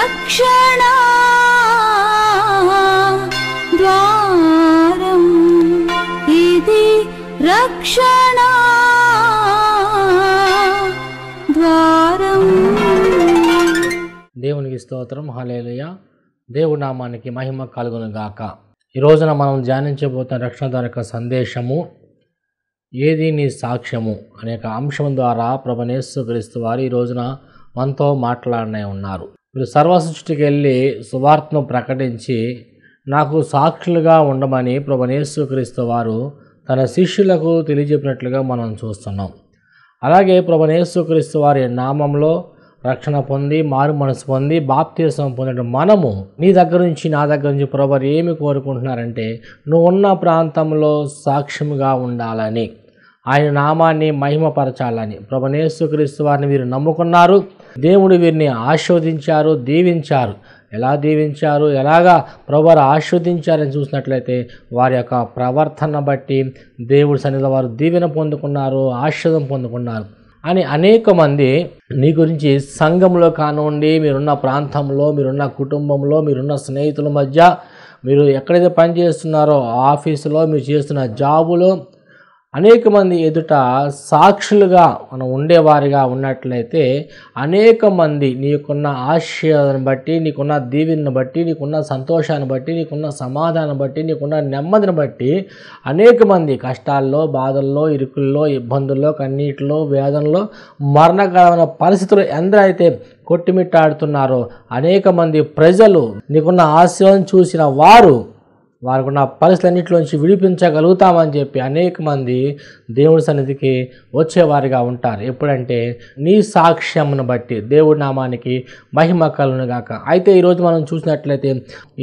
రక్షణ ద్వారం, ఇది రక్షణ ద్వారం. దేవునికి స్తోత్రం. హల్లెలూయా. దేవుడి నామానికి మహిమ కలుగును గాక. ఈ రోజున మనం ధ్యానించబోతున్న రక్షణ ద్వారా యొక్క సందేశము, ఏది నీ సాక్ష్యము అనే అంశం ద్వారా ప్రభువైన యేసుక్రీస్తు వారు ఈ రోజున మనతో మాట్లాడనే ఉన్నారు. మీరు సర్వసృష్టికి వెళ్ళి సువార్తను ప్రకటించి నాకు సాక్షులుగా ఉండమని ప్రభువైన యేసుక్రీస్తు వారు తన శిష్యులకు తెలియజెప్పినట్లుగా మనం చూస్తున్నాం. అలాగే ప్రభువైన యేసుక్రీస్తు వారి నామంలో రక్షణ పొంది మారు మనసు పొంది బాప్తిసం పొందిన మనము నీ దగ్గర నుంచి నా దగ్గర నుంచి ప్రభువు ఏమి కోరుకుంటున్నారంటే, నువ్వు ఉన్న ప్రాంతంలో సాక్ష్యముగా ఉండాలని, ఆయన నామాన్ని మహిమపరచాలని. ప్రభువైన యేసుక్రీస్తు వారిని వీరు నమ్ముకున్నారు. దేవుడు వీరిని ఆశీర్వదించారు, దీవించారు. ఎలా దీవించారు, ఎలాగా ప్రభువారు ఆశీర్వదించారని చూసినట్లయితే వారి యొక్క ప్రవర్తన బట్టి దేవుడి సన్నిధిలో వారు దీవెన పొందుకున్నారు, ఆశీర్వాదం పొందుకున్నారు అని అనేక మంది నీ గురించి సంఘంలో కానివ్వండి, మీరున్న ప్రాంతంలో, మీరున్న కుటుంబంలో, మీరున్న స్నేహితుల మధ్య, మీరు ఎక్కడైతే పని చేస్తున్నారో ఆఫీసులో, మీరు చేస్తున్న జాబులో అనేక మంది ఎదుట సాక్షులుగా మనం ఉండేవారిగా ఉన్నట్లయితే అనేక మంది నీకున్న ఆశయాన్ని బట్టి, నీకున్న దీవెనను బట్టి, నీకున్న సంతోషాన్ని బట్టి, నీకున్న సమాధానం బట్టి, నీకున్న నెమ్మదిని బట్టి అనేక మంది కష్టాల్లో, బాధల్లో, ఇరుకుల్లో, ఇబ్బందుల్లో, కన్నీటిలో, వేదనలో, మరణకరమైన పరిస్థితులు ఎందరైతే కొట్టుమిట్టాడుతున్నారో అనేక మంది ప్రజలు నీకున్న ఆశయం చూసిన వారికి ఉన్న పరిస్థితులన్నింటిలోంచి విడిపించగలుగుతామని చెప్పి అనేక మంది దేవుడి సన్నిధికి వచ్చేవారిగా ఉంటారు. ఎప్పుడంటే నీ సాక్ష్యమును బట్టి. దేవుడి నామానికి మహిమ కలుగును గాక. అయితే ఈరోజు మనం చూసినట్లయితే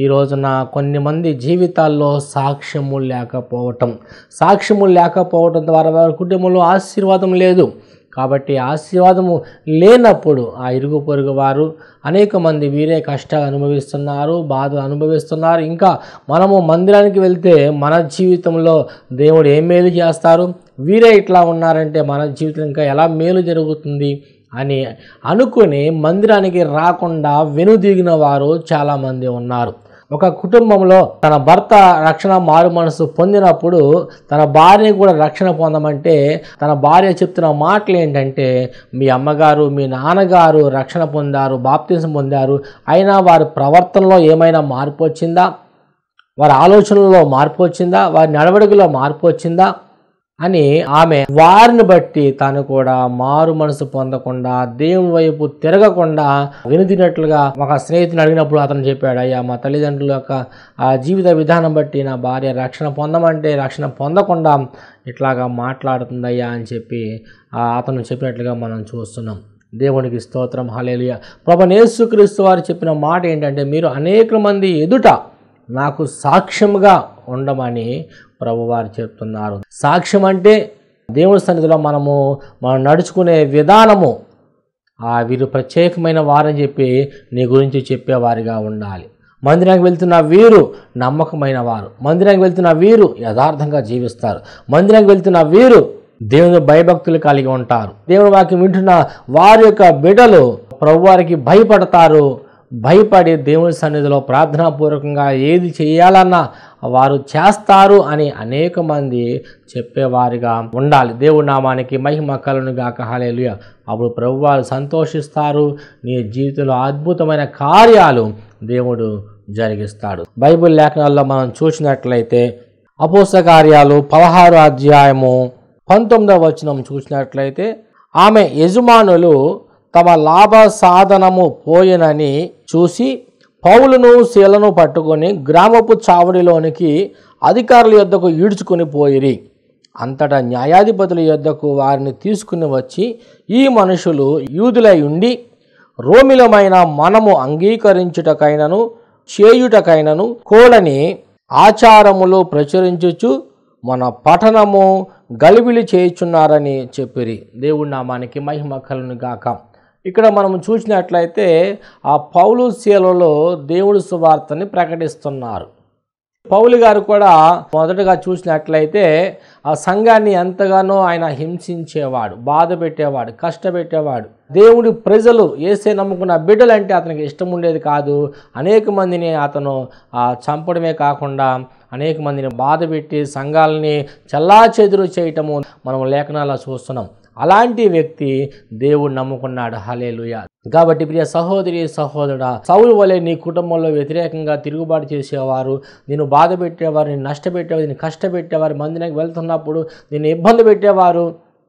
ఈ రోజున కొన్ని మంది జీవితాల్లో సాక్ష్యము లేకపోవటం ద్వారా వారి కుటుంబంలో ఆశీర్వాదం లేదు. కాబట్టి ఆశీర్వాదము లేనప్పుడు ఆ ఇరుగు పొరుగు వారు అనేక మంది వీరే కష్టాలు అనుభవిస్తున్నారు, బాధలు అనుభవిస్తున్నారు. ఇంకా మనము మందిరానికి వెళ్తే మన జీవితంలో దేవుడు ఏం మేలు చేస్తారు, వీరే ఇట్లా ఉన్నారంటే మన జీవితం ఇంకా ఎలా మేలు జరుగుతుంది అని అనుకుని మందిరానికి రాకుండా వెనుదిగిన వారు చాలామంది ఉన్నారు. ఒక కుటుంబంలో తన భర్త రక్షణ మారు మనసు పొందినప్పుడు తన భార్యని కూడా రక్షణ పొందమంటే తన భార్య చెప్తున్న మాటలు ఏంటంటే, మీ అమ్మగారు మీ నాన్నగారు రక్షణ పొందారు, బాప్తిసం పొందారు, అయినా వారి ప్రవర్తనలో ఏమైనా మార్పు వచ్చిందా, వారి ఆలోచనలో మార్పు వచ్చిందా, వారి నడవడికలో మార్పు వచ్చిందా అని ఆమె వారిని బట్టి తను కూడా మారు మనసు పొందకుండా దేవుని వైపు తిరగకుండా వినుదినట్లుగా ఒక స్నేహితుని అడిగినప్పుడు అతను చెప్పాడు, అయ్యా మా తల్లిదండ్రుల యొక్క జీవిత విధానం బట్టి నా భార్య రక్షణ పొందమంటే రక్షణ పొందకుండా ఇట్లాగా మాట్లాడుతుందయ్యా అని చెప్పి అతను చెప్పినట్లుగా మనం చూస్తున్నాం. దేవునికి స్తోత్రం. హల్లెలూయా. ప్రభువైన యేసుక్రీస్తు వారు చెప్పిన మాట ఏంటంటే, మీరు అనేక మంది ఎదుట నాకు సాక్ష్యముగా ఉండమని ప్రభువారు చెప్తున్నారు. సాక్ష్యం అంటే దేవుని సన్నిధిలో మనం నడుచుకునే విధానము, వీరు ప్రత్యేకమైన వారని చెప్పి నీ గురించి చెప్పేవారిగా ఉండాలి. మందిరానికి వెళ్తున్న వీరు నమ్మకమైన వారు, మందిరానికి వెళ్తున్న వీరు యథార్థంగా జీవిస్తారు, మందిరానికి వెళ్తున్న వీరు దేవుని భయభక్తులు కలిగి ఉంటారు, దేవుని వాక్యం వింటున్న వారి యొక్క బిడ్డలు ప్రభువారికి భయపడతారు, భయపడి దేవుని సన్నిధిలో ప్రార్థనాపూర్వకంగా ఏది చేయాలన్నా వారు చేస్తారు అని అనేక మంది చెప్పేవారిగా ఉండాలి. దేవుడి నామానికి మహిమ కలుగును గాక. హల్లెలూయా. అప్పుడు ప్రభువారు సంతోషిస్తారు, నీ జీవితంలో అద్భుతమైన కార్యాలు దేవుడు జరిగిస్తాడు. బైబిల్ లేఖనాల్లో మనం చూసినట్లయితే అపోస్తల కార్యాలు 16వ అధ్యాయము 19వ వచనం చూసినట్లయితే, ఆమె యజమానులు తమ లాభ సాధనము పోయినని చూసి పౌలును శీలను పట్టుకొని గ్రామపు చావడిలోనికి అధికారుల యొద్దకు ఈడ్చుకొని పోయిరి. అంతటా న్యాయాధిపతుల యొద్దకు వారిని తీసుకుని వచ్చి, ఈ మనుషులు యూదులై ఉండి రోమిలమైన మనము అంగీకరించుటకైనను చేయుటకైనను కోడని ఆచారములు ప్రచురించుచు మన పఠనము గలిబిలి చేయుచున్నారని చెప్పిరి. దేవుడి నామానికి మహిమ కలుగును గాక. ఇక్కడ మనం చూసినట్లయితే ఆ పౌలు శీలలో దేవుడి సువార్తని ప్రకటిస్తున్నారు. పౌలు గారు కూడా మొదటగా చూసినట్లయితే ఆ సంఘాన్ని ఎంతగానో ఆయన హింసించేవాడు, బాధ పెట్టేవాడు, కష్టపెట్టేవాడు. దేవుడి ప్రజలు యేసే నమ్ముకున్న బిడ్డలు అంటే అతనికి ఇష్టం ఉండేది కాదు. అనేక మందిని అతను చంపడమే కాకుండా అనేక మందిని బాధ పెట్టి సంఘాలని చెల్లాచెదురు చేయటము మనం లేఖనాల్లో చూస్తున్నాం. అలాంటి వ్యక్తి దేవుడు నమ్ముకున్నాడు. హల్లెలూయా. కాబట్టి ప్రియ సహోదరి సహోదరుడా, సౌలు వలె నీ కుటుంబంలో వ్యతిరేకంగా తిరుగుబాటు చేసేవారు, నిన్ను బాధ పెట్టేవారు, నిన్ను నష్టపెట్టేవారు, నిన్ను కష్టపెట్టేవారు, మందిరానికి వెళ్తున్నప్పుడు నిన్ను ఇబ్బంది పెట్టేవారు,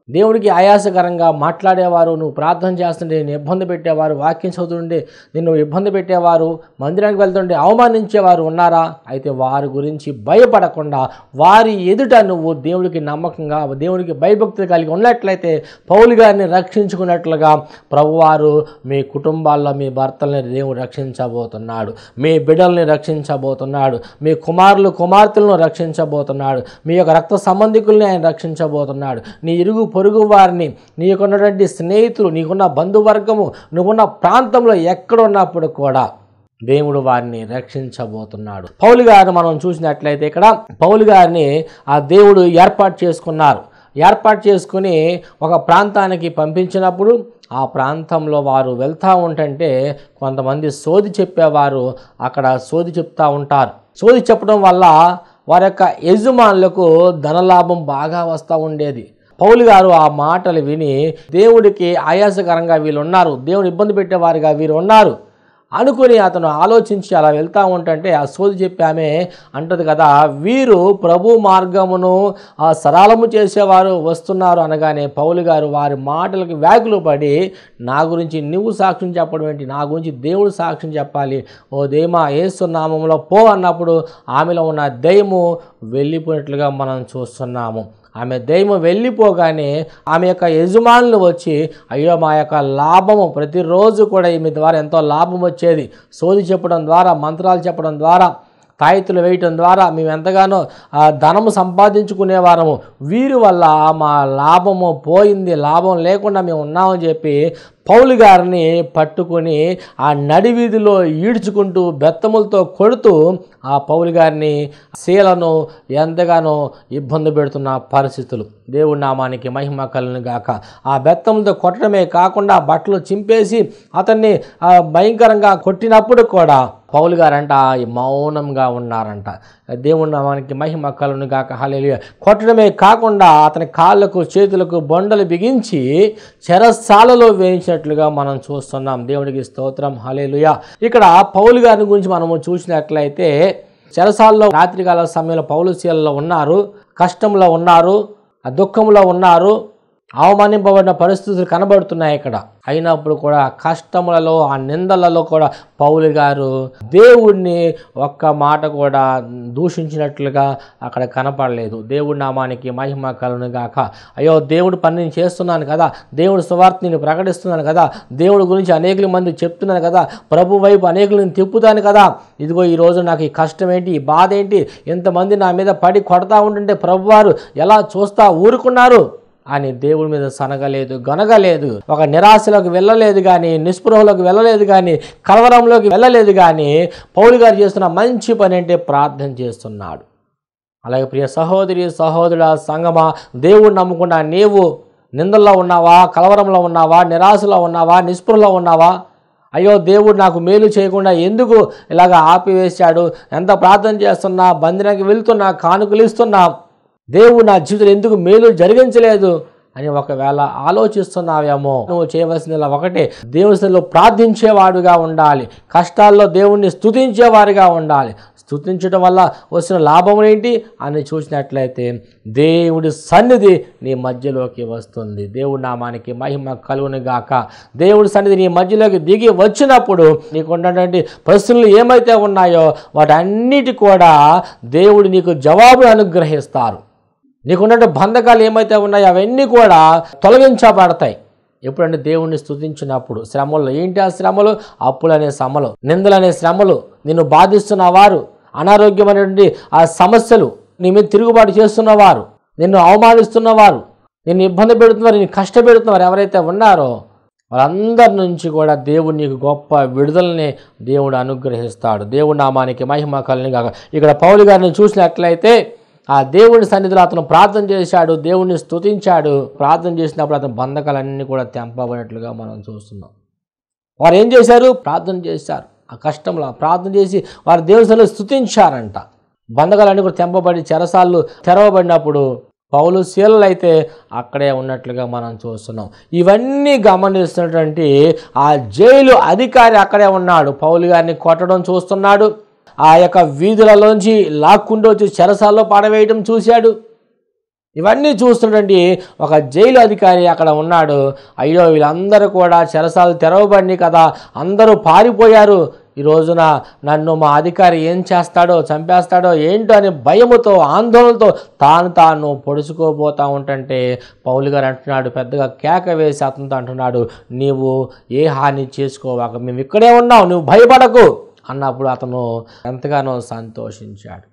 దేవుడికి ఆయాసకరంగా మాట్లాడేవారు, నువ్వు ప్రార్థన చేస్తుంటే నిన్ను ఇబ్బంది పెట్టేవారు, వాక్యం చదువుతుంటే నిన్ను ఇబ్బంది పెట్టేవారు, మందిరానికి వెళ్తుంటే అవమానించేవారు ఉన్నారా? అయితే వారి గురించి భయపడకుండా వారి ఎదుట నువ్వు దేవుడికి నమ్మకంగా, దేవుడికి భయభక్తులు కలిగి ఉన్నట్లయితే పౌలు గారిని రక్షించుకున్నట్లుగా ప్రభువారు మీ కుటుంబాల్లో మీ భర్తల్ని దేవుడు రక్షించబోతున్నాడు, మీ బిడ్డల్ని రక్షించబోతున్నాడు, మీ కుమారులు కుమార్తెలను రక్షించబోతున్నాడు, మీ యొక్క రక్త సంబంధికుల్ని ఆయన రక్షించబోతున్నాడు. నీ ఇరుగు పొరుగు వారిని, నీకున్నటువంటి స్నేహితులు, నీకున్న బంధువర్గము, నువ్వున్న ప్రాంతంలో ఎక్కడ ఉన్నప్పుడు కూడా దేవుడు వారిని రక్షించబోతున్నాడు. పౌలు గారు మనం చూసినట్లయితే ఇక్కడ పౌలు గారిని ఆ దేవుడు ఏర్పాటు చేసుకున్నారు. ఏర్పాటు చేసుకుని ఒక ప్రాంతానికి పంపించినప్పుడు ఆ ప్రాంతంలో వారు వెళ్తూ ఉంటుంటే కొంతమంది సోది చెప్పేవారు అక్కడ సోది చెప్తూ ఉంటారు. సోది చెప్పడం వల్ల వారి యొక్క యజమానులకు ధనలాభం బాగా వస్తూ ఉండేది. పౌలు గారు ఆ మాటలు విని దేవుడికి ఆయాసకరంగా వీళ్ళు ఉన్నారు, దేవుడు ఇబ్బంది పెట్టేవారుగా వీరు ఉన్నారు అనుకుని అతను ఆలోచించి అలా వెళ్తూ ఉంటుంటే ఆ సోది చెప్పి ఆమె అంటది కదా, వీరు ప్రభు మార్గమును సరళము చేసేవారు వస్తున్నారు అనగానే పౌలు గారు వారి మాటలకు వ్యాకులు పడి, నా గురించి నువ్వు సాక్ష్యం చెప్పడం ఏంటి, నా గురించి దేవుడు సాక్ష్యం చెప్పాలి, ఓ దేమా యేసు నామములో పో అన్నప్పుడు ఆమెలో ఉన్న దయ్యము వెళ్ళిపోయినట్లుగా మనం చూస్తున్నాము. ఆమె దయ్యము వెళ్ళిపోగానే ఆమె యొక్క యజమానులు వచ్చి, అయ్యో మా యొక్క లాభము ప్రతిరోజు కూడా ఈమె ద్వారా ఎంతో లాభం వచ్చేది, సోది చెప్పడం ద్వారా, మంత్రాలు చెప్పడం ద్వారా, తాయితులు వేయటం ద్వారా మేము ఎంతగానో ధనము సంపాదించుకునేవారము, వీరి వల్ల మా లాభము పోయింది, లాభం లేకుండా మేము ఉన్నామని చెప్పి పౌలు గారిని పట్టుకొని ఆ నడివీధిలో ఈడ్చుకుంటూ బెత్తములతో కొడుతూ ఆ పౌలు గారిని శీలను ఎంతగానో ఇబ్బంది పెడుతున్న పరిస్థితులు. దేవుడి నామానికి మహిమ కలుగును గాక. ఆ బెత్తములతో కొట్టడమే కాకుండా బట్టలు చింపేసి అతన్ని భయంకరంగా కొట్టినప్పుడు కూడా పౌలు గారంట మౌనంగా ఉన్నారంట. దేవుడి నామానికి మహిమ కలుగును గాక. హల్లెలూయా. కొట్టడమే కాకుండా అతని కాళ్ళకు చేతులకు బొండలు బిగించి చెరసాలలో వేయించినట్లుగా మనం చూస్తున్నాం. దేవుడికి స్తోత్రం. హల్లెలూయా. ఇక్కడ పౌలు గారి గురించి మనము చూసినట్లయితే చెరసాలలో రాత్రికాల సమయంలో పౌలు శీలలో ఉన్నారు, కష్టంలో ఉన్నారు, దుఃఖంలో ఉన్నారు, అవమానింపబడిన పరిస్థితులు కనబడుతున్నాయి ఇక్కడ. అయినప్పుడు కూడా కష్టములలో, ఆ నిందలలో కూడా పౌలు గారు దేవుడిని ఒక్క మాట కూడా దూషించినట్లుగా అక్కడ కనపడలేదు. దేవుడి నామానికి మహిమ కలుగును గాక. అయ్యో దేవుడు పని నేను చేస్తున్నాను కదా, దేవుడి సువార్త నేను ప్రకటిస్తున్నాను కదా, దేవుడి గురించి అనేకుల మంది చెప్తున్నాను కదా, ప్రభు వైపు అనేకులను తిప్పుతాను కదా, ఇదిగో ఈరోజు నాకు ఈ కష్టం ఏంటి, ఈ బాధ ఏంటి, ఎంతమంది నా మీద పడి కొడతా ఉంటుంటే ప్రభువారు ఎలా చూస్తా ఊరుకున్నారు అని దేవుడి మీద సనగలేదు, గనగలేదు, ఒక నిరాశలోకి వెళ్ళలేదు కానీ, నిస్పృహలోకి వెళ్ళలేదు కానీ, కలవరంలోకి వెళ్ళలేదు కానీ, పౌలు గారు చేస్తున్న మంచి పని అంటే ప్రార్థన చేస్తున్నాడు. అలాగే ప్రియ సహోదరి సహోదరుడా, సంగమా, దేవుడు నమ్ముకున్న నీవు నిందల్లో ఉన్నావా, కలవరంలో ఉన్నావా, నిరాశలో ఉన్నావా, నిస్పృహలో ఉన్నావా? అయ్యో దేవుడు నాకు మేలు చేయకుండా ఎందుకు ఇలాగ ఆపివేశాడు, ఎంత ప్రార్థన చేస్తున్నా, బంధనానికి వెళ్తున్నా, కానుకలు ఇస్తున్నా, దేవుడు నా జీవితంలో ఎందుకు మేలు జరిగించలేదు అని ఒకవేళ ఆలోచిస్తున్నావేమో, నువ్వు చేయవలసింది ఒకటే, దేవునిలో ప్రార్థించేవాడుగా ఉండాలి, కష్టాల్లో దేవుణ్ణి స్తుతించేవారుగా ఉండాలి. స్తుతించడం వల్ల వచ్చిన లాభం ఏంటి అని చూసినట్లయితే దేవుడి సన్నిధి నీ మధ్యలోకి వస్తుంది. దేవుడి నామానికి మహిమ కలుగును గాక. దేవుడి సన్నిధి నీ మధ్యలోకి దిగి వచ్చినప్పుడు నీకున్నటువంటి ప్రశ్నలు ఏమైతే ఉన్నాయో వాటన్నిటి కూడా దేవుడు నీకు జవాబులు అనుగ్రహిస్తారు. నీకున్నట్టు బంధకాలు ఏమైతే ఉన్నాయో అవన్నీ కూడా తొలగించబడతాయి. ఎప్పుడంటే దేవుణ్ణి స్తుతించినప్పుడు. శ్రమలు ఏంటి? ఆ శ్రమలు అప్పులనే శ్రమలు, నిందలనే శ్రమలు, నిన్ను బాధిస్తున్న వారు, అనారోగ్యమైనటువంటి ఆ సమస్యలు, నీ మీద తిరుగుబాటు చేస్తున్నవారు, నిన్ను అవమానిస్తున్నవారు, నిన్ను ఇబ్బంది పెడుతున్నారు, నిన్ను కష్టపెడుతున్నవారు ఎవరైతే ఉన్నారో వాళ్ళందరి నుంచి కూడా దేవుడు నీకు గొప్ప విడుదలని దేవుడు అనుగ్రహిస్తాడు. దేవుడి నామానికి మహిమ కలుగును గాక. ఇక్కడ పౌలు గారిని చూసినట్లయితే ఆ దేవుని సన్నిధిలో అతను ప్రార్థన చేశాడు, దేవుణ్ణి స్తుతించాడు. ప్రార్థన చేసినప్పుడు అతని బంధకాలన్నీ కూడా తెంపబడినట్లుగా మనం చూస్తున్నాం. వారు ఏం చేశారు? ప్రార్థన చేశారు. ఆ కష్టంలో ప్రార్థన చేసి వారు దేవుని సన్నిధిలో స్తుతించారంట. బంధకాలన్నీ కూడా తెంపబడి చెరసాలు తెరవబడినప్పుడు పౌలు శీలలు అయితే అక్కడే ఉన్నట్లుగా మనం చూస్తున్నాం. ఇవన్నీ గమనిస్తున్నటువంటి ఆ జైలు అధికారి అక్కడే ఉన్నాడు. పౌలు గారిని కొట్టడం చూస్తున్నాడు. ఆ యొక్క వీధులలోంచి లాక్కుంటూ వచ్చి చెరసాల్లో పడవేయడం చూశాడు. ఇవన్నీ చూస్తున్నటువంటి ఒక జైలు అధికారి అక్కడ ఉన్నాడు. అయ్యో, వీళ్ళందరూ కూడా చెరసాలు తెరవబడినాయి కదా, అందరూ పారిపోయారు. ఈ రోజున నన్ను మా అధికారి ఏం చేస్తాడో, చంపేస్తాడో ఏంటో అని భయముతో ఆందోళనతో తాను పొడుచుకోబోతా ఉంటుంటే పౌలు గారు అంటున్నాడు, పెద్దగా కేక వేసి అతనితో అంటున్నాడు, నీవు ఏ హాని చేసుకోవాక, మేము ఇక్కడే ఉన్నాం, నువ్వు భయపడకు అన్నప్పుడు అతను ఎంతగానో సంతోషించాడు.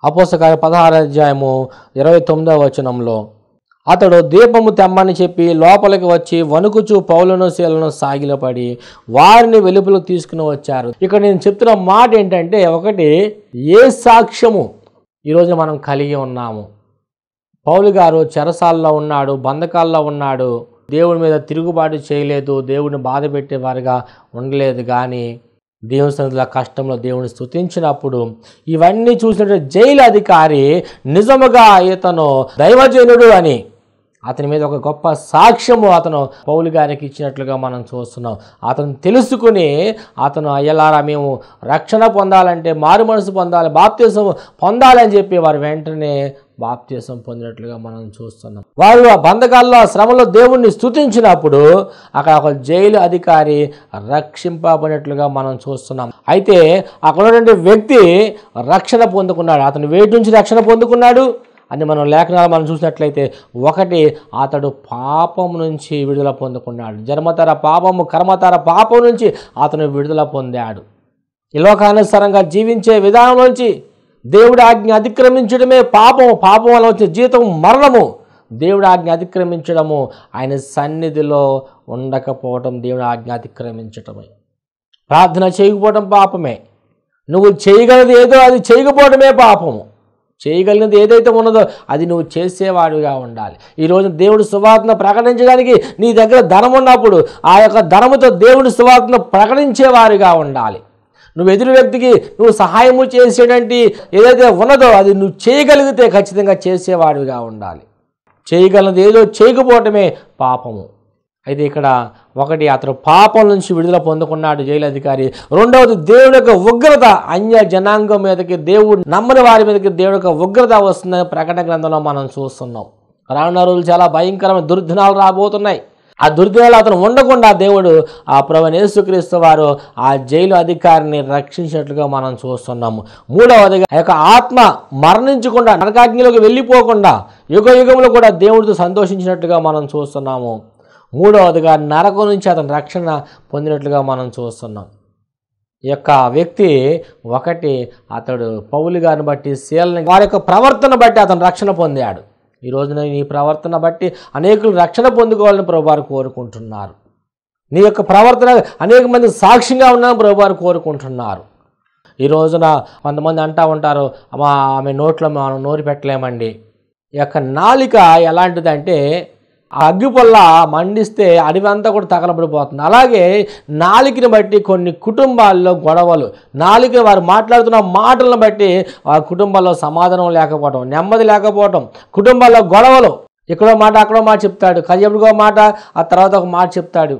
అపోస్తలకార్య 16:29 అతడు దీపము తెమ్మని చెప్పి లోపలికి వచ్చి వణుకుచూ పౌలును శీలను సాగిలపడి వారిని వెలుపలకు తీసుకుని వచ్చారు. ఇక్కడ నేను చెప్తున్న మాట ఏంటంటే, ఒకటి, ఏ సాక్ష్యము ఈరోజు మనం కలిగి ఉన్నాము. పౌలు గారు చెరసాల్లో ఉన్నాడు, బంధకాల్లో ఉన్నాడు, దేవుని మీద తిరుగుబాటు చేయలేదు, దేవుడిని బాధ పెట్టేవారుగా ఉండలేదు. కానీ దేవుని సన్నిధిలో కష్టంలో దేవుని స్తుతించినప్పుడు ఇవన్నీ చూసినట్టు జైలు అధికారి నిజముగా ఇతను దైవజనుడు అని అతని మీద ఒక గొప్ప సాక్ష్యము అతను పౌలు గారికి ఇచ్చినట్లుగా మనం చూస్తున్నాం. అతను తెలుసుకుని అతను అయ్యలారా మేము రక్షణ పొందాలంటే మారు మనసు పొందాలి, బాప్తిసం పొందాలని చెప్పి వారు వెంటనే బాప్తిసం పొందినట్లుగా మనం చూస్తున్నాం. వారు ఆ బంధకాల్లో శ్రమలో దేవుణ్ణి స్తుతించినప్పుడు అక్కడ ఒక జైలు అధికారి రక్షింపబడినట్లుగా మనం చూస్తున్నాం. అయితే అక్కడ ఉన్నటువంటి వ్యక్తి రక్షణ పొందుకున్నాడు. అతను వేటి నుంచి రక్షణ పొందుకున్నాడు అని మనం లేఖనాలు మనం చూసినట్లయితే, ఒకటి, అతడు పాపం నుంచి విడుదల పొందుకున్నాడు. జన్మతర పాపము, కర్మతర పాపం నుంచి అతను విడుదల పొందాడు. ఈ లోకానుసారంగా జీవించే విధానంలోంచి దేవుడి ఆజ్ఞ అతిక్రమించడమే పాపం, పాపం వల్ల వచ్చే జీతం మరణము. దేవుడి ఆజ్ఞ అతిక్రమించడము, ఆయన సన్నిధిలో ఉండకపోవటం దేవుడి ఆజ్ఞ అతిక్రమించటమే. ప్రార్థన చేయకపోవడం పాపమే. నువ్వు చేయగలది ఏదో అది చేయకపోవడమే పాపము. చేయగలిగినది ఏదైతే ఉన్నదో అది నువ్వు చేసేవాడిగా ఉండాలి. ఈరోజు దేవుడి సువార్తను ప్రకటించడానికి నీ దగ్గర ధనం ఉన్నప్పుడు ఆ యొక్క ధనముతో దేవుడి సువార్తను ప్రకటించేవారిగా ఉండాలి. నువ్వు ఎదురు వ్యక్తికి నువ్వు సహాయము చేసేటువంటి ఏదైతే ఉన్నదో అది నువ్వు చేయగలిగితే ఖచ్చితంగా చేసేవాడిగా ఉండాలి. చేయగలిగినది ఏదో చేయకపోవటమే పాపము. అయితే ఇక్కడ ఒకటి, అతను పాపం నుంచి విడుదల పొందుకున్నాడు జైలు అధికారి. రెండవది, దేవుడి యొక్క ఉగ్రత అన్య జనాంగం మీదకి, దేవుడు నమ్మని వారి మీదకి దేవుడి యొక్క ఉగ్రత వస్తుందని ప్రకటన గ్రంథంలో మనం చూస్తున్నాం. రానున్న రోజులు చాలా భయంకరమైన దుర్దినాలు రాబోతున్నాయి. ఆ దుర్దినాలు అతను ఉండకుండా దేవుడు ఆ ప్రభువైన యేసుక్రీస్తు వారు ఆ జైలు అధికారిని రక్షించినట్లుగా మనం చూస్తున్నాము. మూడవదిగా ఆ యొక్క ఆత్మ మరణించకుండా నరకాగ్నిలోకి వెళ్ళిపోకుండా యుగ యుగంలో కూడా దేవుడితో సంతోషించినట్లుగా మనం చూస్తున్నాము. మూడవదిగా నరకం నుంచి అతను రక్షణ పొందినట్లుగా మనం చూస్తున్నాం. ఈ యొక్క వ్యక్తి ఒకటి, అతడు పౌలు గారిని బట్టి శీలని వారి యొక్క ప్రవర్తన బట్టి అతను రక్షణ పొందాడు. ఈ రోజున నీ ప్రవర్తన బట్టి అనేకులు రక్షణ పొందుకోవాలని ప్రభువారు కోరుకుంటున్నారు. నీ యొక్క ప్రవర్తన అనేక మంది సాక్ష్యంగా ఉన్నాను ప్రభువారు కోరుకుంటున్నారు. ఈ రోజున కొంతమంది అంటూ ఉంటారు, ఆమె నోట్లో మనం నోరు పెట్టలేమండి. ఈ యొక్క నాలిక ఎలాంటిదంటే ఆ అగ్గిపొల్ల మండిస్తే అడవి అంతా కూడా తగలబడిపోతుంది. అలాగే నాలికని బట్టి కొన్ని కుటుంబాల్లో గొడవలు, నాలికని వారు మాట్లాడుతున్న మాటలను బట్టి ఆ కుటుంబాల్లో సమాధానం లేకపోవడం, నెమ్మది లేకపోవడం, కుటుంబాల్లో గొడవలు, ఇక్కడో మాట అక్కడో మాట చెప్తాడు, కయ్యపుడికో మాట ఆ తర్వాత ఒక మాట చెప్తాడు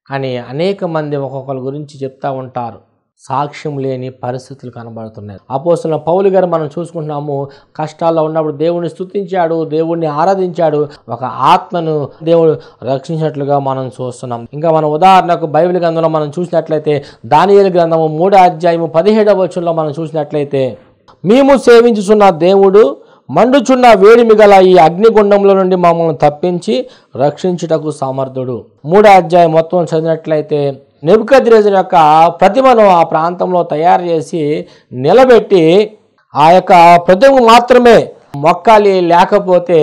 అని అనేక మంది ఒక్కొక్కరి గురించి చెప్తూ ఉంటారు. సాక్ష్యం లేని పరిస్థితులు కనబడుతున్నాయి. అపోస్తలుడైన పౌలు గారు మనం చూసుకుంటున్నాము, కష్టాల్లో ఉన్నప్పుడు దేవుణ్ణి స్తుతించాడు, దేవుణ్ణి ఆరాధించాడు, ఒక ఆత్మను దేవుడు రక్షించినట్లుగా మనం చూస్తున్నాం. ఇంకా మనం ఉదాహరణకు బైబిల్ గ్రంథంలో మనం చూసినట్లయితే దానియేలు గ్రంథము 3:17 మనం చూసినట్లయితే, మేము సేవించుచున్న దేవుడు మండుచున్న వేడిమి గల ఈ అగ్నిగుండంలో నుండి మమ్మల్ని తప్పించి రక్షించుటకు సమర్థుడు. 3 మొత్తం చదివినట్లయితే నెబుకద్నెజరు యొక్క ప్రతిమను ఆ ప్రాంతంలో తయారు చేసి నిలబెట్టి ఆ యొక్క ప్రతిమ మాత్రమే మొక్కాలి, లేకపోతే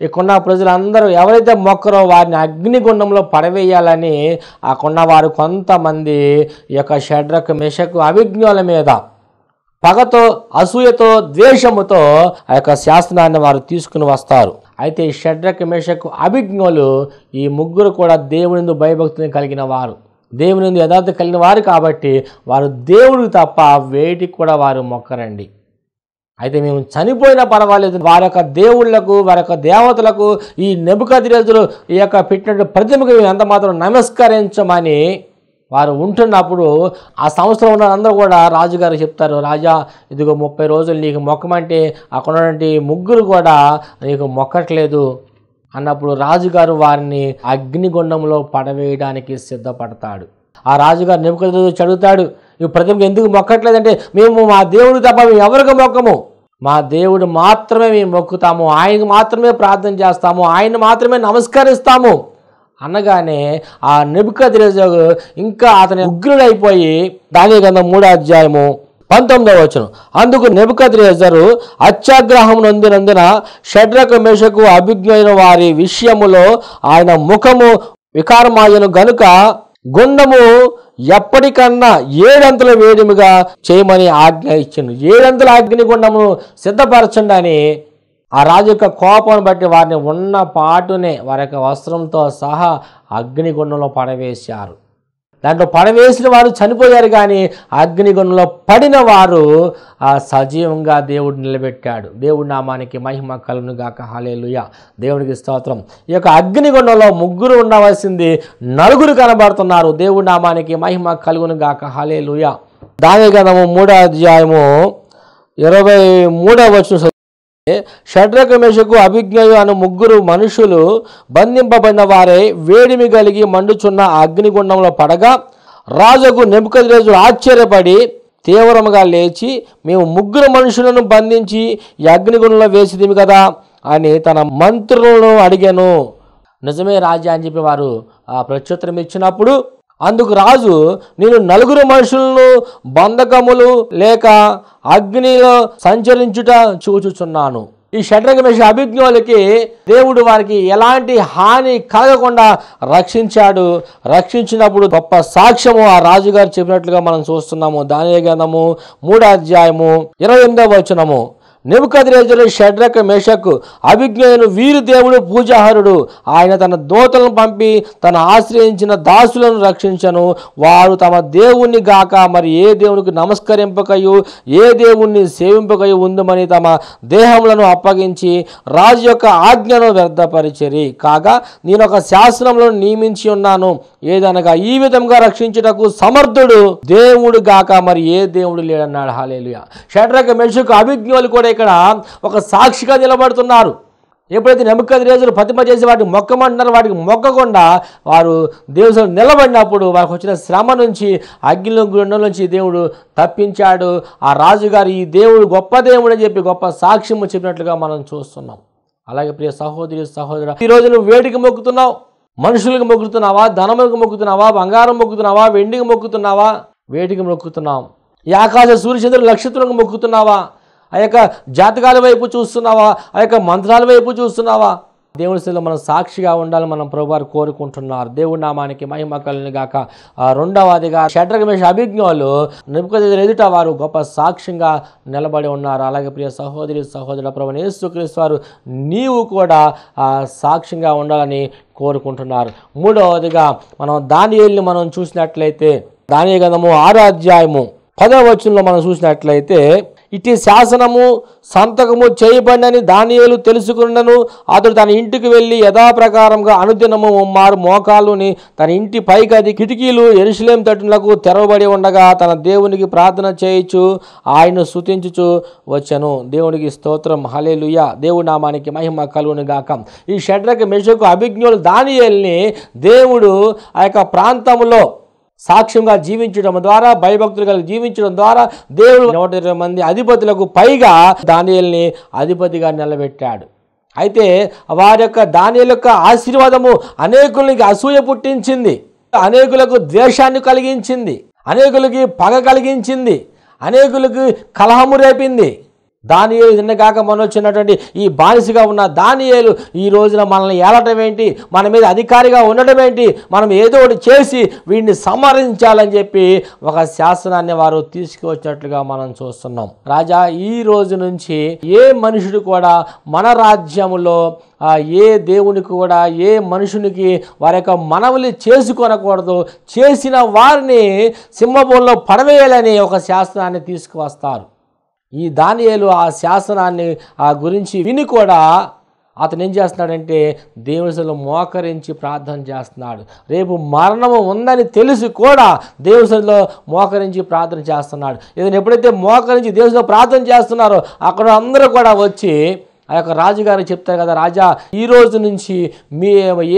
ఇక్కడున్న ప్రజలందరూ ఎవరైతే మొక్కరో వారిని అగ్నిగుండంలో పడవేయాలని అక్కడున్న వారు కొంతమంది ఈ యొక్క షడ్రకు, మెషకు, అభిజ్ఞుల మీద పగతో, అసూయతో, ద్వేషముతో ఆ యొక్క శాసనాన్ని వారు తీసుకుని వస్తారు. అయితే ఈ షడ్రక్, మేషక్, అబేద్నెగోలు ఈ ముగ్గురు కూడా దేవుని భయభక్తిని కలిగిన వారు, దేవుని యథార్థత కలిగిన వారు కాబట్టి వారు దేవుడికి తప్ప వేటికి కూడా వారు మొక్కరండి. అయితే మేము చనిపోయినా పర్వాలేదు, వారి యొక్క దేవుళ్లకు, వారి యొక్క దేవతలకు ఈ నెబుకద్నెజరు ఈ యొక్క పెట్టిన ప్రతిమకు మేము ఎంత మాత్రం నమస్కరించమని వారు ఉంటున్నప్పుడు ఆ సంవత్సరం ఉన్న అందరూ కూడా రాజుగారు చెప్తారు, రాజా ఇదిగో 30 రోజులు నీకు మొక్కమంటే అక్కడ ఉన్నటువంటి ముగ్గురు కూడా నీకు మొక్కట్లేదు అన్నప్పుడు రాజుగారు వారిని అగ్నిగుండంలో పడవేయడానికి సిద్ధపడతాడు. ఆ రాజుగారు నెబుకద్నెజరు చదువుతాడు, ఈ ప్రతిమకు ఎందుకు మొక్కట్లేదంటే మేము మా దేవుడు తప్ప మేము ఎవరికి మొక్కము, మా దేవుడు మాత్రమే మేము మొక్కుతాము, ఆయనకు మాత్రమే ప్రార్థన చేస్తాము, ఆయన మాత్రమే నమస్కరిస్తాము అనగానే ఆ నెబుకద్నెజరు ఇంకా అతని ఉగ్రుడైపోయి దానియేలు గ్రంథం 3:19 అందుకు నెబుకద్నెజరు అత్యాగ్రహం నొందినందున షడ్రక్, మేషకు, అబేద్నెగో వారి విషయములో ఆయన ముఖము వికారమాయను గనుక గుండము ఎప్పటికన్నా 7 అంతుల వేడిమిగా చేయమని ఆజ్ఞ ఇచ్చిండు. 7 అంతుల అగ్నిగుండమును సిద్ధపరచండి అని ఆ రాజు యొక్క కోపం బట్టి వారిని ఉన్న పాటునే వారి యొక్క వస్త్రంతో సహా అగ్నిగుండంలో పడవేశారు. దాంట్లో పడవేసిన వారు చనిపోయారు, కానీ అగ్నిగుండంలో పడిన వారు సజీవంగా దేవుడు నిలబెట్టాడు. దేవుడి నామానికి మహిమ కలుగును గాక. హల్లెలూయా, దేవునికి స్తోత్రం. ఈ యొక్క అగ్నిగుండంలో ముగ్గురు ఉండవలసింది 4 కనబడుతున్నారు. దేవుడి నామానికి మహిమ కలుగును గాక. హల్లెలూయా. దానియేలు గ్రంథము 3:23 షడ్రక్, మేషకు, అబేద్నెగో అను ముగ్గురు మనుషులు బంధింపబడిన వారే వేడిమి కలిగి మండుచున్న అగ్నిగుండంలో పడగా రాజుకు నెబుకద్నెజరు ఆశ్చర్యపడి తీవ్రముగా లేచి మేము ముగ్గురు మనుషులను బంధించి ఈ అగ్నిగుండంలో వేసిదిమి కదా అని తన మంత్రులను అడిగాను. నిజమే రాజా అని చెప్పి వారు ప్రత్యుత్తరం ఇచ్చినప్పుడు అందుకు రాజు, నేను 4 మనుషులను బంధకములు లేక అగ్నిలో సంచరించుట చూచుచున్నాను. ఈ షడ్రక్, మేషక్, అబేద్నెగోలకి దేవుడు వారికి ఎలాంటి హాని కలగకుండా రక్షించాడు. రక్షించినప్పుడు గొప్ప సాక్ష్యము ఆ రాజుగారు చెప్పినట్లుగా మనం చూస్తున్నాము. దానియేలు గ్రంథము 3:28 నెబుకద్నెజరు షడ్రక్, మేషక్, అబేద్నెగోను వీరు దేవుడు పూజార్హుడు. ఆయన తన దూతలను పంపి తన ఆశ్రయించిన దాసులను రక్షించను. వారు తమ దేవుణ్ణి గాక మరి ఏ దేవునికి నమస్కరింపకయు ఏ దేవుణ్ణి సేవింపకయు ఉందమని తమ దేహములను అప్పగించి రాజు యొక్క ఆజ్ఞను వ్యర్థపరిచిరి. కాగా నేను ఒక శాసనంలో నియమించి ఉన్నాను, ఏదనగా ఈ విధంగా రక్షించుటకు సమర్థుడు దేవుడు గాక మరి ఏ దేవుడు లేడన్నాడు. హల్లెలూయా. షడ్రక్, మేషక్, అబేద్నెగోలు కూడా ఇక్కడ ఒక సాక్షిగా నిలబడుతున్నారు. ఎప్పుడైతే నెబుకద్నెజరు ప్రతిమ చేసి వాటికి మొక్కమంటున్నారో వాటికి మొక్కకుండా వారు దేవుడు నిలబడినప్పుడు వారికి వచ్చిన శ్రమ నుంచి, అగ్నిగుండం నుంచి దేవుడు తప్పించాడు. ఆ రాజుగారు ఈ దేవుడు గొప్ప దేవుడు అని చెప్పి గొప్ప సాక్ష్యము చెప్పినట్లుగా మనం చూస్తున్నాం. అలాగే ప్రియ సహోదరి, సహోదరుడు, ఈరోజు నువ్వు వేటికి మొక్కుతున్నావు? మనుషులకు మొక్కుతున్నావా? ధనములకు మొక్కుతున్నావా? బంగారం మొక్కుతున్నావా? వెండికి మొక్కుతున్నావా? వేటికి మొక్కుతున్నావు? ఈ ఆకాశ సూర్యచంద్రుల నక్షత్రాలకు మొక్కుతున్నావా? ఆ యొక్క జాతకాల వైపు చూస్తున్నావా? ఆ యొక్క మంత్రాల వైపు చూస్తున్నావా? దేవుడి సేవలో మనం సాక్షిగా ఉండాలని మనం ప్రభువారు కోరుకుంటున్నారు. దేవుడి నామానికి మహిమ కలుగును గాక. రెండవదిగా షడ్రక్, మేషక్, అబేద్నెగోలు నెబుకద్నెజరు ఎదుట వారు గొప్ప సాక్ష్యంగా నిలబడి ఉన్నారు. అలాగే ప్రియ సహోదరి, సహోదరుడు, ప్రభువైన యేసుక్రీస్తు వారు నీవు కూడా సాక్ష్యంగా ఉండాలని కోరుకుంటున్నారు. మూడవదిగా మనం దానియేలుని మనం చూసినట్లయితే దానియేలు గ్రంథము 6:10 మనం చూసినట్లయితే ఇట్టి శాసనము సంతకము చేయబడినని దానియేలు తెలుసుకున్నను. అతడు తన ఇంటికి వెళ్ళి యథాప్రకారంగా అనుదినము మారు మోకాలుని తన ఇంటి పైగది కిటికీలు యెరూషలేము తట్టులకు తెరవబడి ఉండగా తన దేవునికి ప్రార్థన చేయించు ఆయన స్తుతించుచు వచ్చెను. దేవునికి స్తోత్రం. హల్లెలూయా. దేవుడి నామానికి మహిమ కలుగును గాక. ఈ షడ్రక్, మేషక్, అబేద్నెగోలు దానియేలుని దేవుడు ఆ యొక్క ప్రాంతంలో సాక్ష్యంగా జీవించడం ద్వారా, భయభక్తులు కలిగి జీవించడం ద్వారా దేవుడు 120 మంది అధిపతులకు పైగా దానియేలుని అధిపతిగా నిలబెట్టాడు. అయితే వారి యొక్క దానియేలు యొక్క ఆశీర్వాదము అనేకులకి అసూయ పుట్టించింది, అనేకులకు ద్వేషాన్ని కలిగించింది, అనేకులకి పగ కలిగించింది, అనేకులకి కలహము రేపింది. దానియేలు నిన్నగాక మనం వచ్చినటువంటి ఈ బానిసగా ఉన్న దానియేలు ఈ రోజున మనల్ని ఏలటం ఏంటి, మన మీద అధికారిగా ఉండటం ఏంటి, మనం ఏదో ఒకటి చేసి వీడిని సంహరించాలని చెప్పి ఒక శాసనాన్ని వారు తీసుకువచ్చినట్లుగా మనం చూస్తున్నాం. రాజా, ఈ రోజు నుంచి ఏ మనుషుడు కూడా మన రాజ్యములో ఏ దేవునికి కూడా ఏ మనుషునికి వారి యొక్క మనవులు చేసుకొనకూడదు, చేసిన వారిని సింహబోన్లో పడవేయాలని ఒక శాసనాన్ని తీసుకువస్తారు. ఈ దానియేలు ఆ శాసనాన్ని గురించి విని కూడా అతను ఏం చేస్తున్నాడంటే దేవుని సన్నిధిలో మోకరించి ప్రార్థన చేస్తున్నాడు. రేపు మరణము ఉందని తెలిసి కూడా దేవుని సన్నిధిలో మోకరించి ప్రార్థన చేస్తున్నాడు. ఏదైనా ఎప్పుడైతే మోకరించి దేవుని సన్నిధిలో ప్రార్థన చేస్తున్నారో అక్కడ అందరూ కూడా వచ్చి ఆ యొక్క రాజుగారు చెప్తారు కదా, రాజా ఈ రోజు నుంచి మీ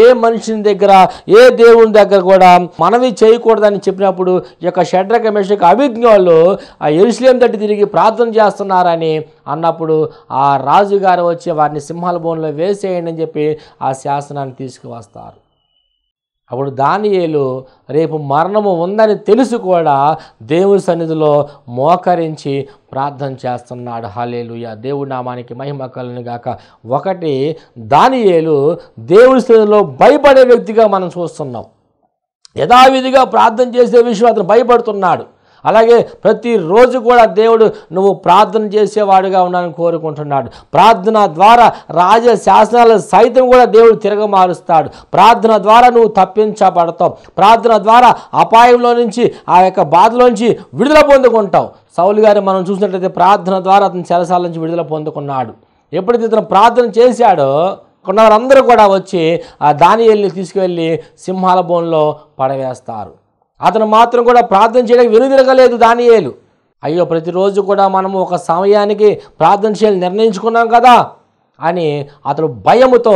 ఏ మనిషిని దగ్గర ఏ దేవుని దగ్గర కూడా మనవి చేయకూడదని చెప్పినప్పుడు ఈ యొక్క షడ్రక మెషక అభిజ్ఞులు ఆ యెరూషలేము తట్టు తిరిగి ప్రార్థన చేస్తున్నారని అన్నప్పుడు ఆ రాజుగారు వచ్చి వారిని సింహాల బోన్లో వేసేయండి అని చెప్పి ఆ శాసనాన్ని తీసుకువస్తారు. అప్పుడు దానియేలు రేపు మరణము ఉందని తెలుసు కూడా దేవుని సన్నిధిలో మోకరించి ప్రార్థన చేస్తున్నాడు. హల్లెలూయా, దేవుడి నామానికి మహిమ కలుగును గాక. ఒకటి, దానియేలు దేవుని సన్నిధిలో భయపడే వ్యక్తిగా మనం చూస్తున్నాం. యథావిధిగా ప్రార్థన చేసే విషయం అతను భయపడుతున్నాడు. అలాగే ప్రతిరోజు కూడా దేవుడు నువ్వు ప్రార్థన చేసేవాడుగా ఉండాలని కోరుకుంటున్నాడు. ప్రార్థన ద్వారా రాజ శాసనాలు సైతం కూడా దేవుడు తిరగమారుస్తాడు. ప్రార్థన ద్వారా నువ్వు తప్పించబడతావు. ప్రార్థన ద్వారా అపాయంలో నుంచి ఆ యొక్క బాధలోంచి విడుదల పొందుకుంటావు. సౌలు గారిని మనం చూసినట్లయితే ప్రార్థన ద్వారా అతను చెరసాల నుంచి విడుదల పొందుకున్నాడు. ఎప్పుడైతే ఇతను ప్రార్థన చేశాడో కొన్నవారందరూ కూడా వచ్చి ఆ దానియేలుని తీసుకువెళ్ళి సింహాల బోన్లో పడవేస్తారు. అతను మాత్రం కూడా ప్రార్థన చేయడానికి వెనుదిరగలేదు దానియేలు. అయ్యో, ప్రతిరోజు కూడా మనము ఒక సమయానికి ప్రార్థన చేయాలని నిర్ణయించుకున్నాం కదా అని అతడు భయముతో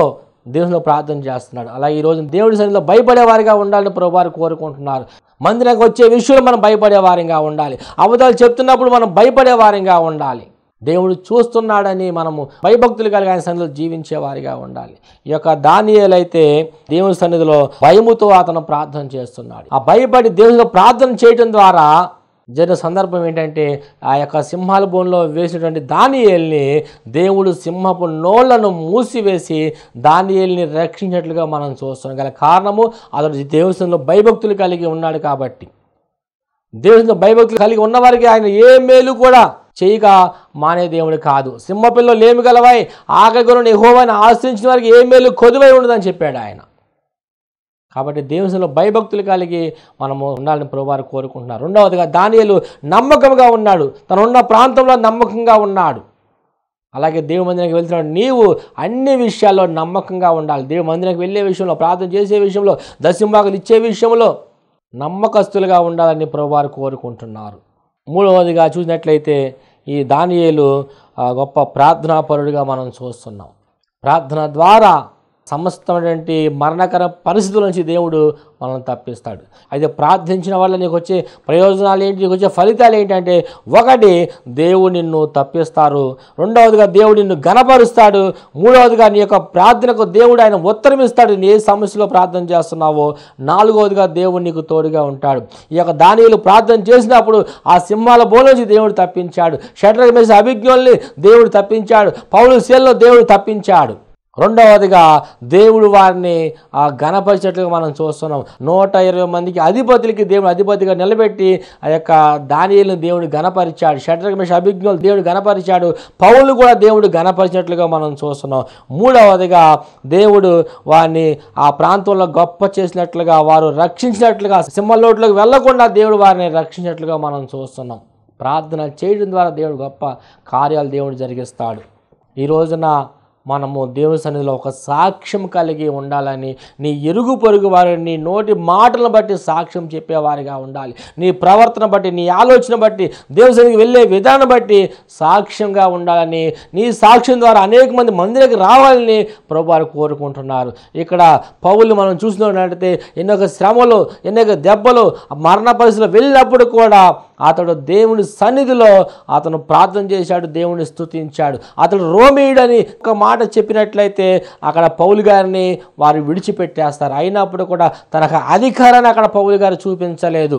దేవునిలో ప్రార్థన చేస్తున్నాడు. అలా ఈరోజు దేవుడి సన్నిధిలో భయపడేవారిగా ఉండాలని ప్రభువారు కోరుకుంటున్నారు. మందిరానికి వచ్చే విషయంలో మనం భయపడేవారిగా ఉండాలి. అబద్ధాలు చెప్తున్నప్పుడు మనం భయపడేవారిగా ఉండాలి. దేవుడు చూస్తున్నాడని మనము భయభక్తులు కలిగి ఆయన సన్నిధిలో జీవించే వారిగా ఉండాలి. ఈ యొక్క దానియేలు అయితే దేవుని సన్నిధిలో భయముతో అతను ప్రార్థన చేస్తున్నాడు. ఆ భయపడి దేవునిలో ప్రార్థన చేయటం ద్వారా జరిగిన సందర్భం ఏంటంటే ఆ యొక్క సింహాల బోన్లో వేసినటువంటి దానియేలుని దేవుడు సింహపు నోళ్లను మూసివేసి దానియేలుని రక్షించినట్లుగా మనం చూస్తున్నాం. గల కారణము అతడు దేవుని సన్నిధిలో భయభక్తులు కలిగి ఉన్నాడు కాబట్టి. దేవుని సన్నిధిలో భయభక్తులు కలిగి ఉన్నవారికి ఆయన ఏ మేలు కూడా చేయక మానే దేవుడు కాదు. సింహపిల్లో లేమి గలవై ఆకలిగొని యెహోవాను ఆశ్రయించిన వారికి ఏ మేలు కొదువై ఉండదని చెప్పాడు ఆయన. కాబట్టి దేవునిలో భయభక్తులు కలిగి మనము ఉండాలని ప్రభువారు కోరుకుంటున్నారు. రెండవదిగా దానియేలు నమ్మకంగా ఉన్నాడు. తనున్న ప్రాంతంలో నమ్మకంగా ఉన్నాడు. అలాగే దేవుని మందిరానికి వెళ్తున్నాడు. నీవు అన్ని విషయాల్లో నమ్మకంగా ఉండాలి. దేవుని మందిరానికి వెళ్ళే విషయంలో, ప్రార్థన చేసే విషయంలో, దశంభాగాలు ఇచ్చే విషయంలో నమ్మకస్తులుగా ఉండాలని ప్రభువారు కోరుకుంటున్నారు. మూడవదిగా చూసినట్లయితే ఈ దానియేలు గొప్ప ప్రార్థనాపరుడిగా మనం చూస్తున్నాం. ప్రార్థన ద్వారా సమస్తమైనటువంటి మరణకర పరిస్థితుల నుంచి దేవుడు మనల్ని తప్పిస్తాడు. అయితే ప్రార్థించిన వల్ల నీకు వచ్చే ప్రయోజనాలు ఏంటి, నీకు వచ్చే ఫలితాలు ఏంటంటే, ఒకటి, దేవుడు నిన్ను తప్పిస్తారు. రెండవదిగా దేవుడు నిన్ను ఘనపరుస్తాడు. మూడవదిగా నీ యొక్క ప్రార్థనకు దేవుడు ఆయన ఉత్తరం ఇస్తాడు, నీ ఏ సమస్యలో ప్రార్థన చేస్తున్నావో. నాలుగవదిగా దేవుడు నీకు తోడుగా ఉంటాడు. ఈ యొక్క దానియేలు ప్రార్థన చేసినప్పుడు ఆ సింహాల బోల నుంచి దేవుడు తప్పించాడు. షడ్రక మెషక అభిజ్ఞుల్ని దేవుడు తప్పించాడు. పౌలు శీలలో దేవుడు తప్పించాడు. రెండవదిగా దేవుడు వారిని ఘనపరిచేట్లుగా మనం చూస్తున్నాం. 120 మందికి అధిపతులకి దేవుడు అధిపతిగా నిలబెట్టి ఆ యొక్క దానియేలుని దేవుడు ఘనపరిచాడు. షడ్రక మెషక అభిజ్ఞులు దేవుడు ఘనపరిచాడు. పౌలు కూడా దేవుడు ఘనపరిచినట్లుగా మనం చూస్తున్నాం. మూడవదిగా దేవుడు వారిని ఆ ప్రాంతంలో గొప్ప చేసినట్లుగా, వారు రక్షించినట్లుగా, సింహలోట్లోకి వెళ్లకుండా దేవుడు వారిని రక్షించినట్లుగా మనం చూస్తున్నాం. ప్రార్థన చేయడం ద్వారా దేవుడు గొప్ప కార్యాలు దేవుడు జరిగిస్తాడు. ఈ రోజున మనము దేవుని సన్నిధిలో ఒక సాక్ష్యం కలిగి ఉండాలని, నీ ఇరుగు పొరుగు వారిని నీ నోటి మాటలను బట్టి సాక్ష్యం చెప్పేవారిగా ఉండాలి. నీ ప్రవర్తన బట్టి, నీ ఆలోచన బట్టి, దేవుని సన్నిధికి వెళ్ళే విధానం బట్టి సాక్ష్యంగా ఉండాలని, నీ సాక్ష్యం ద్వారా అనేక మంది మందిరికి రావాలని ప్రభువారు కోరుకుంటున్నారు. ఇక్కడ పౌలు మనం చూసినట్లయితే ఎన్నో శ్రమలు, ఎన్నో దెబ్బలు, మరణ పరిస్థితులు వెళ్ళినప్పుడు కూడా అతడు దేవుని సన్నిధిలో అతను ప్రార్థన చేశాడు, దేవుని స్తుతించాడు. అతడు రోమీయుడని ఒక మాట చెప్పినట్లయితే అక్కడ పౌలు గారిని వారు విడిచిపెట్టేస్తారు. అయినప్పుడు కూడా తనకు అధికారాన్ని అక్కడ పౌలు గారు చూపించలేదు.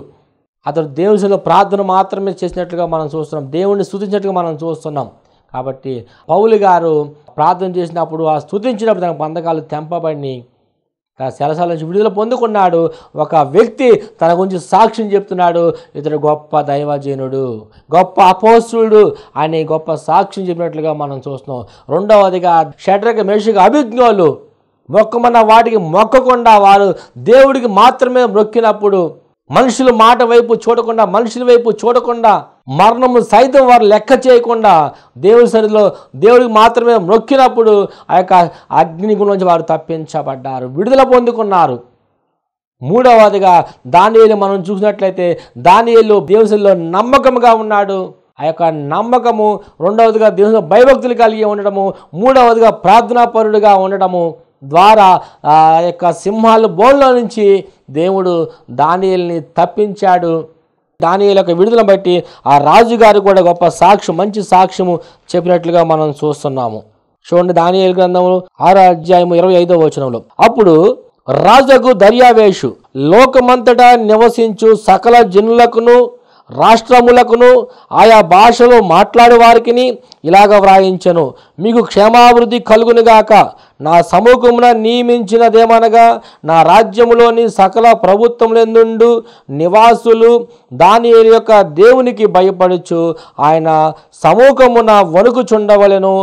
అతడు దేవునిలో ప్రార్థన మాత్రమే చేసినట్లుగా మనం చూస్తున్నాం, దేవుణ్ణి స్తుతించినట్లుగా మనం చూస్తున్నాం. కాబట్టి పౌలు గారు ప్రార్థన చేసినప్పుడు ఆ స్తుతించినప్పుడు తన బంధకాలు తెంపబడి శరసాల నుంచి విడుదల పొందుకున్నాడు. ఒక వ్యక్తి తన గురించి సాక్ష్యం చెప్తున్నాడు, ఇతడు గొప్ప దైవజనుడు, గొప్ప అపోస్తులుడు అని గొప్ప సాక్ష్యం చెప్పినట్లుగా మనం చూస్తున్నాం. రెండవదిగా షడ్రక మేషక అభిజ్ఞులు మొక్కమన్న వాటికి మొక్కకుండా వారు దేవుడికి మాత్రమే మొక్కినప్పుడు, మనుషుల మాట వైపు చూడకుండా, మనుషుల వైపు చూడకుండా, మరణము సైతం వారు లెక్క చేయకుండా దేవుడి సన్నిధిలో దేవుడికి మాత్రమే మొక్కినప్పుడు ఆ యొక్క అగ్నిగుణంలోంచి వారు తప్పించబడ్డారు, విడుదల పొందుకున్నారు. మూడవదిగా దానియేలు మనం చూసినట్లయితే దానియేలు దేవుని సన్నిధిలో నమ్మకంగా ఉన్నాడు. ఆ యొక్క నమ్మకము, రెండవదిగా దేవుని భయభక్తులు కలిగి ఉండడము, మూడవదిగా ప్రార్థనాపరుడుగా ఉండడము ద్వారా ఆ యొక్క సింహాల బోన్లో నుంచి దేవుడు దానియేలుని తప్పించాడు. దానియేలు యొక్క విడుదల బట్టి ఆ రాజుగారు కూడా గొప్ప సాక్ష్యం, మంచి సాక్ష్యము చెప్పినట్లుగా మనం చూస్తున్నాము. చూడండి, దానియేలు గ్రంథము 6వ అధ్యాయము 25వ వచనంలో, అప్పుడు రాజుకు దర్యావేషు లోకమంతటా నివసించు సకల జనులకును రాష్ట్రములకును ఆయా భాషలో మాట్లాడే వారికి ఇలాగ వ్రాయించను, మీకు క్షేమాభివృద్ధి కలుగునుగాక. నా సముఖమున నియమించినదేమనగా నా రాజ్యములోని సకల ప్రభుత్వములందు నివాసులు దానియేలు యొక్క దేవునికి భయపడుచు ఆయన సముఖమున వణుకుచుండవలెను.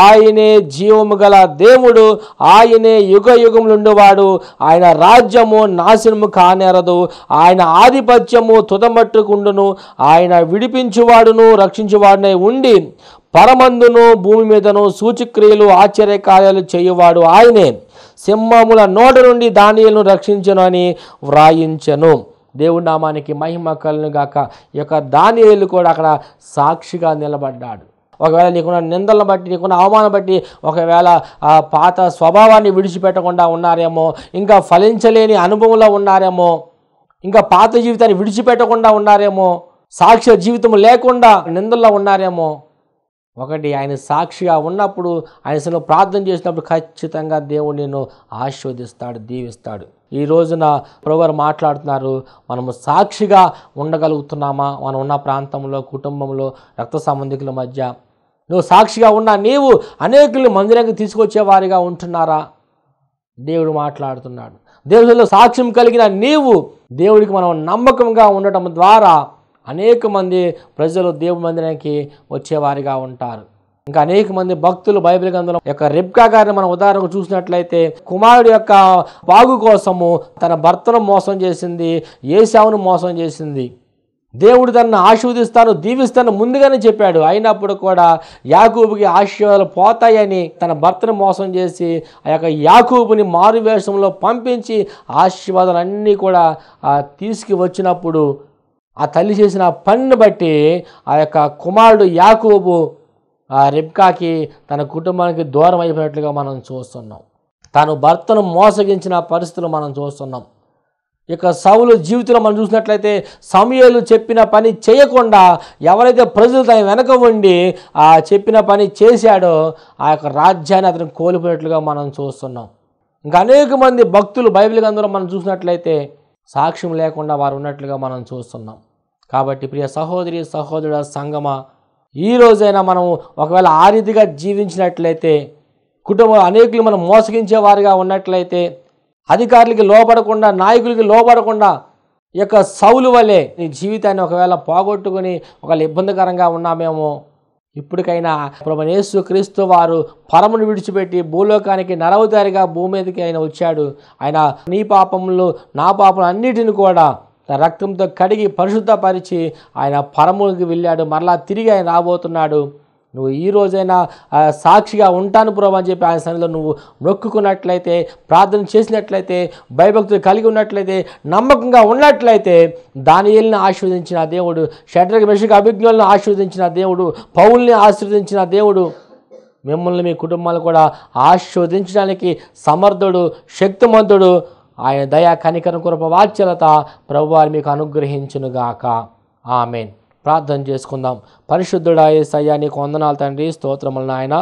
ఆయనే జీవము గల దేవుడు, ఆయనే యుగ యుగములుండువాడు. ఆయన రాజ్యము నాశనము కానేరదు, ఆయన ఆధిపత్యము తుదమట్టుకుండును. ఆయన విడిపించువాడును రక్షించువాడునై ఉండి పరమందును భూమి మీదను సూచక్రియలు ఆశ్చర్యకార్యాలు చేయువాడు ఆయనే. సింహముల నోట నుండి దానియేలును రక్షించను అని వ్రాయించెను. దేవుడి నామానికి మహిమ కలుగును గాక. ఈ యొక్క దానియేలు కూడా అక్కడ సాక్షిగా నిలబడ్డాడు. ఒకవేళ నీకున్న నిందలను బట్టి, నీకున్న అవమానం బట్టి ఒకవేళ ఆ పాత స్వభావాన్ని విడిచిపెట్టకుండా ఉన్నారేమో, ఇంకా ఫలించలేని అనుభవంలో ఉన్నారేమో, ఇంకా పాత జీవితాన్ని విడిచిపెట్టకుండా ఉన్నారేమో, సాక్ష్య జీవితం లేకుండా నిందల్లో ఉన్నారేమో. ఒకటి, ఆయన సాక్షిగా ఉన్నప్పుడు, ఆయన ప్రార్థన చేసినప్పుడు ఖచ్చితంగా దేవుడు నిన్ను ఆశీర్వదిస్తాడు, దీవిస్తాడు. ఈ రోజున ప్రభువారు మాట్లాడుతున్నారు, మనము సాక్షిగా ఉండగలుగుతున్నామా? మనం ఉన్న ప్రాంతంలో, కుటుంబంలో, రక్త సంబంధికుల మధ్య నువ్వు సాక్షిగా ఉన్నా నీవు అనేకుల్ని మందిరానికి తీసుకొచ్చేవారిగా ఉంటున్నారా? దేవుడు మాట్లాడుతున్నాడు. దేవుడిలో సాక్ష్యం కలిగిన నీవు దేవుడికి మనం నమ్మకంగా ఉండటం ద్వారా అనేక మంది ప్రజలు దేవుడి మందిరానికి వచ్చేవారిగా ఉంటారు. ఇంకా అనేక మంది భక్తులు బైబిల్ గ్రంథంలో యొక్క రెబ్కా గారిని మనం ఉదాహరణకు చూసినట్లయితే, కుమారుడు యొక్క బాగు కోసము తన భర్తను మోసం చేసింది, ఏశావును మోసం చేసింది. దేవుడు తనను ఆశీర్వదిస్తాను, దీవిస్తాను ముందుగానే చెప్పాడు. అయినప్పుడు కూడా యాకోబుకి ఆశీర్వాదాలు పోతాయని తన భర్తను మోసం చేసి ఆ యొక్క యాకోబుని మారు వేషంలో పంపించి ఆశీర్వాదాలన్నీ కూడా తీసుకువచ్చినప్పుడు ఆ తల్లి చేసిన పనిని బట్టి ఆ యొక్క కుమారుడు యాకోబు ఆ రెబ్కాకి తన కుటుంబానికి దూరం అయిపోయినట్లుగా మనం చూస్తున్నాం. తను భర్తను మోసగించిన పరిస్థితులు మనం చూస్తున్నాం. ఇక సౌలు జీవితంలో మనం చూసినట్లయితే సమూయేలు చెప్పిన పని చేయకుండా ఎవరైతే ప్రజలు తన వెనక ఉండి ఆ చెప్పిన పని చేశాడో ఆ యొక్క రాజ్యాన్ని అతను కోల్పోయినట్లుగా మనం చూస్తున్నాం. ఇంకా అనేక మంది భక్తులు బైబిల్ గ్రంథంలో మనం చూసినట్లయితే సాక్ష్యం లేకుండా వారు ఉన్నట్లుగా మనం చూస్తున్నాం. కాబట్టి ప్రియ సహోదరి సహోదరుడ సంగమా, ఈ రోజైనా మనం ఒకవేళ ఆ రీతిగా జీవించినట్లయితే, కుటుంబం అనేకులు మనం మోసగించే వారిగా ఉన్నట్లయితే, అధికారులకి లోపడకుండా, నాయకులకి లోపడకుండా ఈ యొక్క సౌలు వలె నీ జీవితాన్ని ఒకవేళ పోగొట్టుకుని ఒకవేళ ఇబ్బందికరంగా ఉన్నామేమో, ఇప్పటికైనా ప్రభువైన యేసు క్రీస్తు వారు పరమును విడిచిపెట్టి భూలోకానికి నరవతారిగా భూమి మీదకి ఆయన వచ్చాడు. ఆయన నీ పాపములు నా పాపములు అన్నిటిని కూడా తన రక్తంతో కడిగి పరిశుద్ధపరిచి ఆయన పరమునికి వెళ్ళాడు. మరలా తిరిగి ఆయన రాబోతున్నాడు. నువ్వు ఈ రోజైనా సాక్షిగా ఉంటాను ప్రభు అని చెప్పి ఆయన సన్నిధిలో నువ్వు మొక్కుకున్నట్లయితే, ప్రార్థన చేసినట్లయితే, భయభక్తులు కలిగి ఉన్నట్లయితే, నమ్మకంగా ఉన్నట్లయితే దానియేలుని ఆశీర్వదించిన దేవుడు, షడ్రక మేషక అభిజ్ఞులను ఆశీర్వదించిన దేవుడు, పౌల్ని ఆశీర్వదించిన దేవుడు మిమ్మల్ని మీ కుటుంబాలను కూడా ఆశీర్వదించడానికి సమర్థుడు, శక్తిమంతుడు. ఆయన దయా కనికరం కృప వాత్సల్యత ప్రభువారు మీకు అనుగ్రహించునుగాక. ఆమేన్. ప్రార్థన చేసుకుందాం. పరిశుద్ధుడా యేసయ్యా నీకు వందనాలు తండ్రి, స్తోత్రములు నాయన.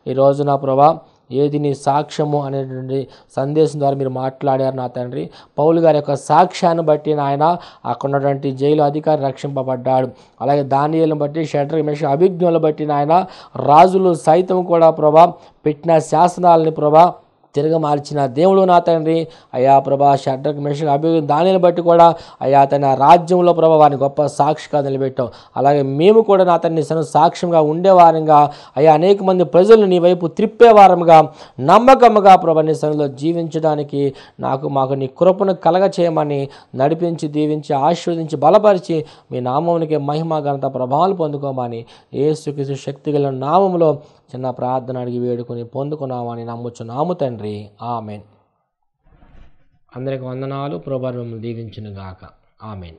ఈ రోజున ప్రభా ఏది నీ సాక్ష్యము అనేటువంటి సందేశం ద్వారా మీరు మాట్లాడారు నా తండ్రి. పౌలు గారి యొక్క సాక్ష్యాన్ని బట్టి నాయన అక్కడ ఉన్నటువంటి జైలు అధికారి రక్షింపబడ్డాడు. అలాగే దానియేలును బట్టి, షడ్రక్ మేషక్ అబేద్నెగోలను బట్టి నాయన రాజులు సైతం కూడా ప్రభా పెట్టిన శాసనాలని ప్రభా తిరగమార్చిన దేవుడు నా తండ్రి. అయా ప్రభా షడ్రక్ మేషక్ అబేద్నెగో దానిని బట్టి కూడా అయా తన రాజ్యంలో ప్రభా వారిని గొప్ప సాక్షిగా నిలబెట్టావు. అలాగే మేము కూడా నా తండ్రి సాక్ష్యంగా ఉండేవారంగా అయా అనేక మంది ప్రజలు నీ వైపు త్రిప్పేవారంగా నమ్మకముగా ప్రభా నీ సన్నిధిలో జీవించడానికి మాకు నీ కృపను కలగ చేయమని నడిపించి, దీవించి, ఆశీర్వదించి, బలపరిచి మీ నామమునికి మహిమ ఘనత ప్రభావాలు పొందుకోమని యేసుక్రీస్తు శక్తిగల నామములో చిన్న ప్రార్థన అడిగి వేడుకొని పొందుకున్నామని నమ్ముచున్నాము తండ్రి. ఆమెన్. అందరికి వందనాలు. ప్రభువు మిమ్మల్ని దీవించును గాక. ఆమెన్.